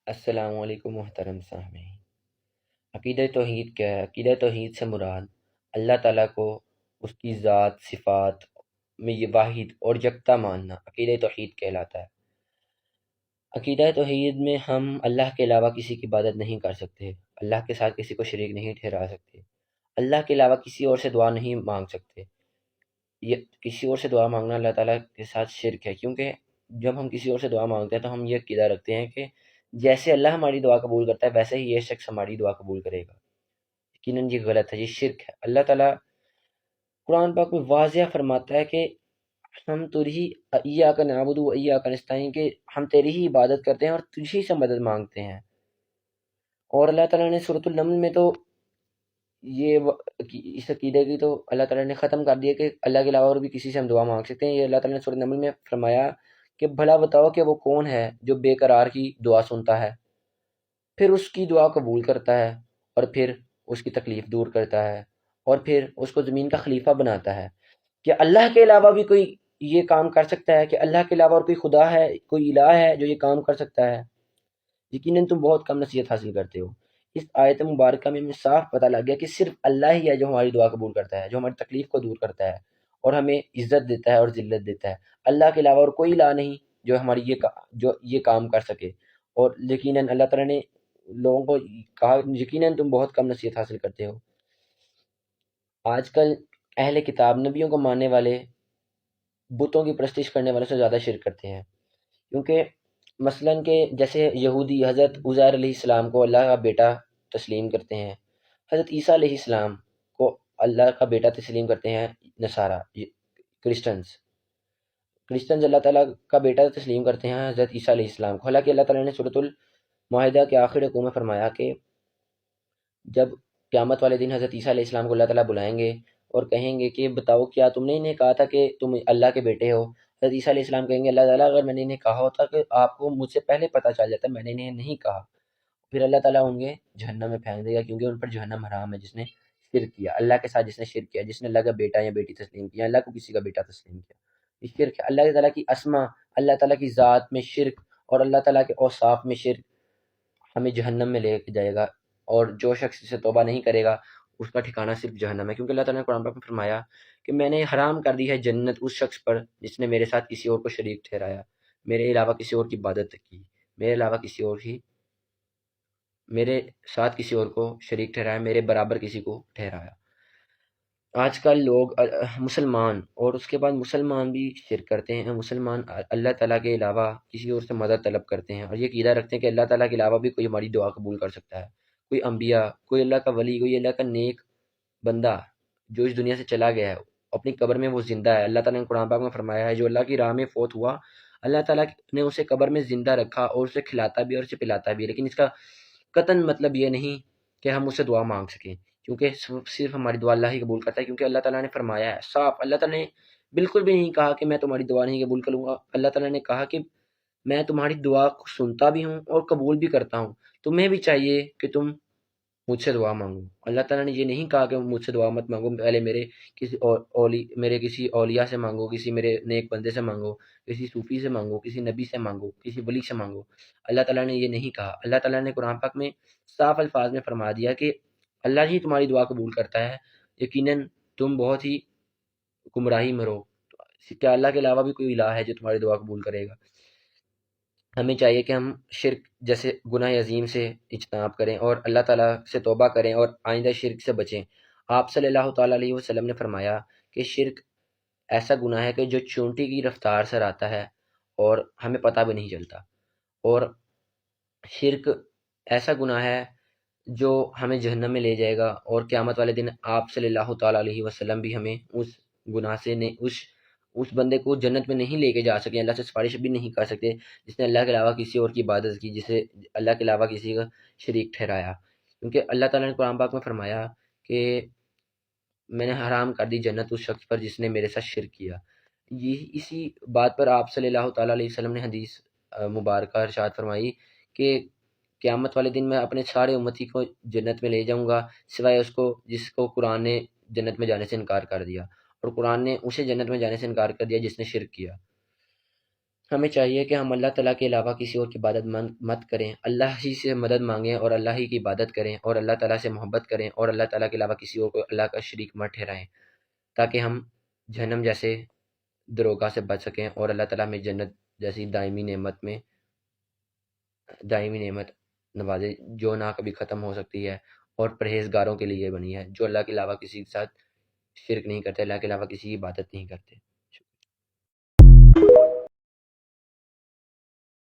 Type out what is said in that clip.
السلام علیکم محترم سامعین۔ عقیدہ توحید کیا ہے؟ عقیدہ توحید سے مراد اللہ تعالیٰ کو اس کی ذات صفات میں یہ واحد اور یکتا ماننا عقیدہ توحید کہلاتا ہے۔ عقیدہ توحید میں ہم اللہ کے علاوہ کسی کی عبادت نہیں کر سکتے، اللہ کے ساتھ کسی کو شریک نہیں ٹھہرا سکتے، اللہ کے علاوہ کسی اور سے دعا نہیں مانگ سکتے۔ یہ کسی اور سے دعا مانگنا اللہ تعالیٰ کے ساتھ شرک ہے، کیونکہ جب ہم کسی اور سے دعا مانگتے ہیں تو ہم یہ عقیدہ رکھتے ہیں کہ جیسے اللہ ہماری دعا قبول کرتا ہے ویسے ہی یہ شخص ہماری دعا قبول کرے گا۔ یقیناً یہ غلط ہے، یہ شرک ہے۔ اللہ تعالیٰ قرآن پاک میں واضح فرماتا ہے کہ ہم تجھی ایاک نعبد و ایاک نستعین، کہ ہم تیری ہی عبادت کرتے ہیں اور تجھی سے مدد مانگتے ہیں۔ اور اللہ تعالیٰ نے سورۃ النمل میں تو اس عقیدے کی تو اللہ تعالیٰ نے ختم کر دیا کہ اللہ کے علاوہ اور بھی کسی سے ہم دعا مانگ سکتے ہیں۔ یہ اللہ تعالیٰ نے سورۃ النمل میں فرمایا کہ بھلا بتاؤ کہ وہ کون ہے جو بے قرار کی دعا سنتا ہے، پھر اس کی دعا قبول کرتا ہے، اور پھر اس کی تکلیف دور کرتا ہے، اور پھر اس کو زمین کا خلیفہ بناتا ہے۔ کہ اللہ کے علاوہ بھی کوئی یہ کام کر سکتا ہے؟ کہ اللہ کے علاوہ اور کوئی خدا ہے، کوئی الہ ہے جو یہ کام کر سکتا ہے؟ یقیناً تم بہت کم نصیحت حاصل کرتے ہو۔ اس آیت مبارکہ میں ہمیں صاف پتہ لگ گیا کہ صرف اللہ ہی ہے جو ہماری دعا قبول کرتا ہے، جو ہماری تکلیف کو دور کرتا ہے اور ہمیں عزت دیتا ہے اور ذلت دیتا ہے۔ اللہ کے علاوہ اور کوئی الہ نہیں جو ہماری جو یہ کام کر سکے۔ اور یقیناً اللہ تعالیٰ نے لوگوں کو کہا یقیناً تم بہت کم نصیحت حاصل کرتے ہو۔ آج کل اہل کتاب نبیوں کو ماننے والے بتوں کی پرستش کرنے والوں سے زیادہ شرک کرتے ہیں، کیونکہ مثلاً کہ جیسے یہودی حضرت عزیر علیہ السلام کو اللہ کا بیٹا تسلیم کرتے ہیں، حضرت عیسیٰ علیہ السلام کو اللہ کا بیٹا تسلیم کرتے ہیں نصارہ کرسچنز اللہ تعالیٰ کا بیٹا تسلیم کرتے ہیں حضرت عیسیٰ علیہ السلام کو۔ حالانکہ اللہ تعالیٰ نے سورۃ المائدہ کے آخر رکوع میں فرمایا کہ جب قیامت والے دن حضرت عیسیٰ علیہ السلام کو اللہ تعالیٰ بلائیں گے اور کہیں گے کہ بتاؤ کیا تم نے انہیں کہا تھا کہ تم اللہ کے بیٹے ہو؟ حضرت عیسیٰ علیہ السلام کہیں گے اللہ تعالیٰ اگر میں نے انہیں کہا ہوتا کہ آپ کو مجھ سے پہلے پتہ چل جاتا، میں نے انہیں نہیں کہا۔ پھر اللہ تعالیٰ ان کے جہنم میں پھینک دے گا، کیونکہ ان پر جہنم حرام ہے، جس نے شرک کیا اللہ کے ساتھ، جس نے شرک کیا، جس نے اللہ کا بیٹا یا بیٹی تسلیم کیا، اللہ کو کسی کا بیٹا تسلیم کیا، یہ شرک ہے۔ اللہ تعالیٰ کی اسما، اللہ تعالیٰ کی ذات میں شرک اور اللہ تعالیٰ کے اوصاف میں شرک ہمیں جہنم میں لے کے جائے گا، اور جو شخص اسے توبہ نہیں کرے گا اس کا ٹھکانہ صرف جہنم ہے۔ کیونکہ اللہ تعالیٰ نے قرآن پاک میں فرمایا کہ میں نے حرام کر دی ہے جنت اس شخص پر جس نے میرے ساتھ کسی اور کو شریک ٹھہرایا، میرے علاوہ کسی اور کی عبادت کی، میرے ساتھ کسی اور کو شریک ٹھہرایا، میرے برابر کسی کو ٹھہرایا۔ آج کل لوگ مسلمان اور اس کے بعد مسلمان بھی شرک کرتے ہیں، مسلمان اللہ تعالیٰ کے علاوہ کسی اور سے مدد طلب کرتے ہیں، اور یہ عقیدہ رکھتے ہیں کہ اللہ تعالیٰ کے علاوہ بھی کوئی ہماری دعا قبول کر سکتا ہے، کوئی انبیاء، کوئی اللہ کا ولی، کوئی اللہ کا نیک بندہ جو اس دنیا سے چلا گیا ہے، اپنی قبر میں وہ زندہ ہے۔ اللہ تعالیٰ نے قرآن پاک میں فرمایا ہے جو اللہ کی راہ میں فوت ہوا، اللہ تعالیٰ نے اسے قبر میں زندہ رکھا اور اسے کھلاتا بھی اور اسے پلاتا بھی، لیکن اس کا قطعاً مطلب یہ نہیں کہ ہم اس سے دعا مانگ سکیں، کیونکہ صرف ہماری دعا اللہ ہی قبول کرتا ہے۔ کیونکہ اللہ تعالیٰ نے فرمایا ہے صاف، اللہ تعالیٰ نے بالکل بھی نہیں کہا کہ میں تمہاری دعا نہیں قبول کروں گا، اللہ تعالیٰ نے کہا کہ میں تمہاری دعا کو سنتا بھی ہوں اور قبول بھی کرتا ہوں، تمہیں بھی چاہیے کہ تم مجھ سے دعا مانگو۔ اللہ تعالیٰ نے یہ نہیں کہا کہ مجھ سے دعا مت مانگو، پہلے میرے کسی اولیاء سے مانگو، کسی میرے نیک بندے سے مانگو، کسی صوفی سے مانگو، کسی نبی سے مانگو، کسی ولی سے مانگو۔ اللہ تعالیٰ نے یہ نہیں کہا۔ اللہ تعالیٰ نے قرآن پاک میں صاف الفاظ میں فرما دیا کہ اللہ ہی تمہاری دعا قبول کرتا ہے، یقیناً تم بہت ہی گمراہی میں رہو۔ کیا اللہ کے علاوہ بھی کوئی الہ ہے جو تمہاری دعا قبول کرے گا؟ ہمیں چاہیے کہ ہم شرک جیسے گناہ عظیم سے اجتناب کریں اور اللہ تعالیٰ سے توبہ کریں اور آئندہ شرک سے بچیں۔ آپ صلی اللہ تعالیٰ علیہ وسلم نے فرمایا کہ شرک ایسا گناہ ہے کہ جو چونٹی کی رفتار سے آتا ہے اور ہمیں پتہ بھی نہیں چلتا، اور شرک ایسا گناہ ہے جو ہمیں جہنم میں لے جائے گا، اور قیامت والے دن آپ صلی اللہ تعالیٰ علیہ وسلم بھی ہمیں اس گناہ سے اس بندے کو جنت میں نہیں لے کے جا سکے، اللہ سے سفارش بھی نہیں کر سکتے جس نے اللہ کے علاوہ کسی اور کی عبادت کی، جسے اللہ کے علاوہ کسی کا شریک ٹھہرایا۔ کیونکہ اللہ تعالیٰ نے قرآن پاک میں فرمایا کہ میں نے حرام کر دی جنت اس شخص پر جس نے میرے ساتھ شرک کیا۔ اسی بات پر آپ صلی اللہ تعالیٰ علیہ وسلم نے حدیث مبارکہ ارشاد فرمائی کہ قیامت والے دن میں اپنے سارے امتی کو جنت میں لے جاؤں گا سوائے اس کو جس کو قرآن نے جنت میں جانے سے انکار کر دیا، اور قرآن نے اسے جنت میں جانے سے انکار کر دیا جس نے شرک کیا۔ ہمیں چاہیے کہ ہم اللہ تعالیٰ کے علاوہ کسی اور کی عبادت مت کریں، اللہ ہی سے مدد مانگیں اور اللہ ہی کی عبادت کریں اور اللہ تعالیٰ سے محبت کریں اور اللہ تعالیٰ کے علاوہ کسی اور کو اللہ کا شریک مت ٹھہرائیں، تاکہ ہم جہنم جیسے دروگہ سے بچ سکیں اور اللہ تعالیٰ میں جنت جیسی دائمی نعمت نوازے جو نہ کبھی ختم ہو سکتی ہے اور پرہیزگاروں کے لیے بنی ہے، جو اللہ کے علاوہ کسی کے ساتھ شرک نہیں کرتے، اللہ کے علاوہ کسی کی عبادت نہیں کرتے۔